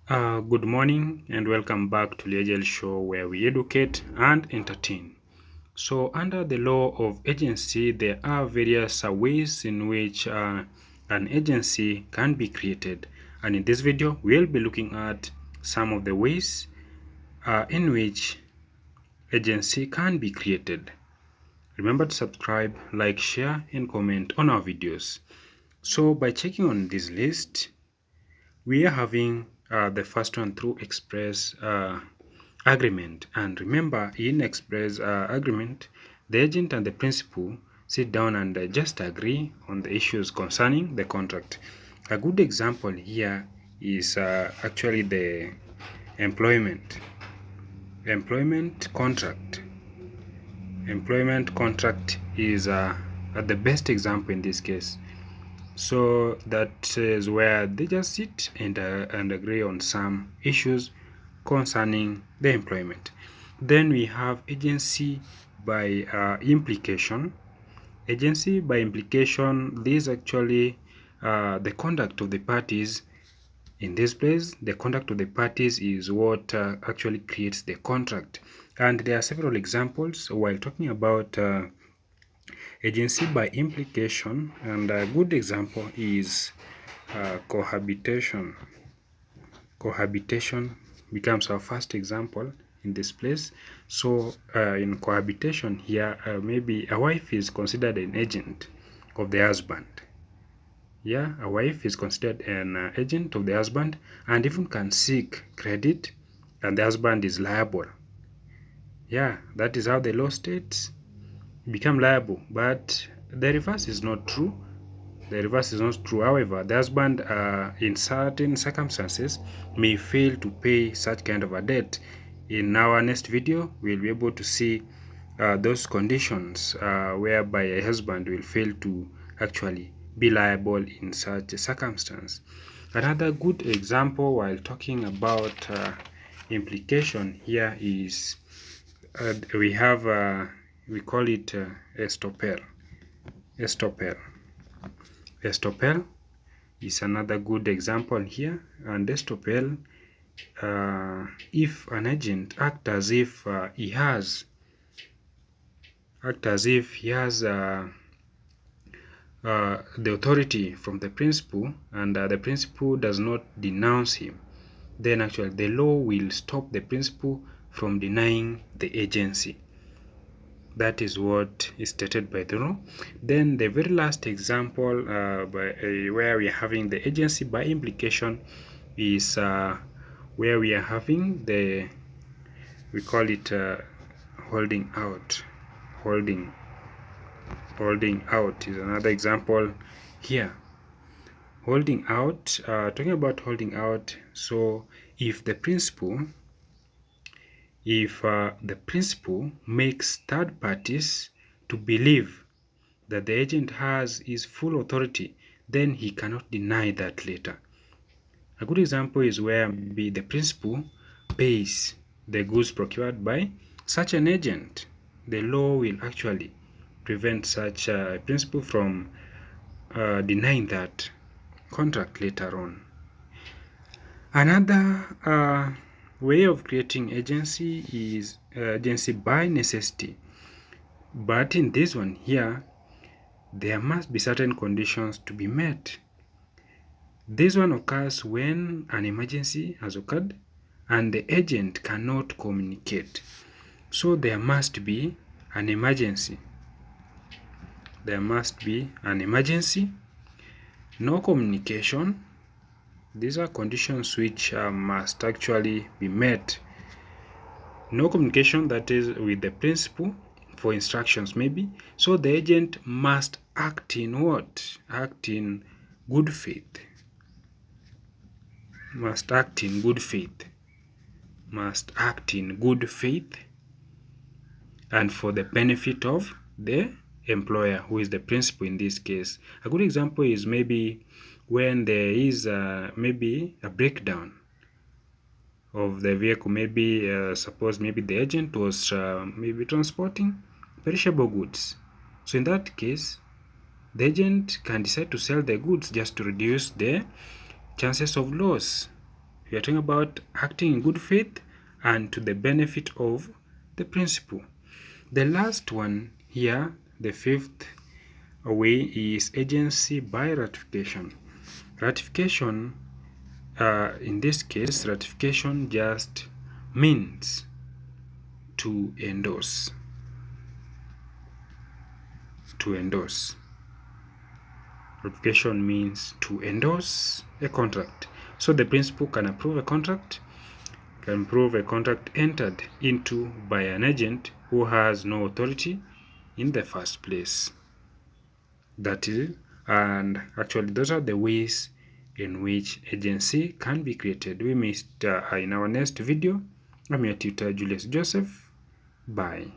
Good morning and welcome back to Legal Show where we educate and entertain. So, under the law of agency, there are various ways in which an agency can be created. And in this video, we'll be looking at some of the ways in which agency can be created. Remember to subscribe, like, share, and comment on our videos. So, by checking on this list, we are having the first one through express agreement. And remember, in express agreement, the agent and the principal sit down and just agree on the issues concerning the contract. A good example here is actually the employment contract. Employment contract is the best example in this case. So that is where they just sit and agree on some issues concerning the employment. Then we have agency by implication. Agency by implication, this actually the conduct of the parties. In this place, the conduct of the parties is what actually creates the contract. And there are several examples while talking about agency by implication, and a good example is cohabitation. Cohabitation becomes our first example in this place. So in cohabitation here, maybe a wife is considered an agent of the husband. Yeah, a wife is considered an agent of the husband and even can seek credit, and the husband is liable. Yeah, that is how the law states. Become liable, but the reverse is not true. The reverse is not true. However, the husband, in certain circumstances, may fail to pay such kind of a debt. In our next video, we'll be able to see those conditions whereby a husband will fail to actually be liable in such a circumstance. Another good example while talking about implication here is we have we call it estoppel. Estoppel. Estoppel is another good example here. And estoppel, if an agent act as if he has the authority from the principal, and the principal does not denounce him, then actually the law will stop the principal from denying the agency. That is what is stated by the law. Then the very last example where we are having the agency by implication is where we are having we call it holding out. Holding out is another example here. Holding out, talking about holding out, so if the principal makes third parties to believe that the agent has his full authority, then he cannot deny that later. A good example is where maybe the principal pays the goods procured by such an agent. The law will actually prevent such a principal from denying that contract later on. Another way of creating agency is agency by necessity. But in this one here, there must be certain conditions to be met. This one occurs when an emergency has occurred and the agent cannot communicate. So there must be an emergency. There must be an emergency, no communication. These are conditions which must actually be met. No communication, that is with the principal for instructions maybe. So the agent must act in what? Act in good faith. Must act in good faith. Must act in good faith and for the benefit of the employer, who is the principal in this case. A good example is maybe when there is maybe a breakdown of the vehicle. Maybe suppose maybe the agent was maybe transporting perishable goods. So in that case, the agent can decide to sell the goods just to reduce the chances of loss. We are talking about acting in good faith and to the benefit of the principal. The last one here, the fifth way, is agency by ratification. Ratification, in this case, ratification just means to endorse. To endorse. Ratification means to endorse a contract. So the principal can approve a contract, entered into by an agent who has no authority in the first place. That is, and actually those are the ways in which agency can be created. We meet in our next video. I'm your tutor Julius Joseph. Bye.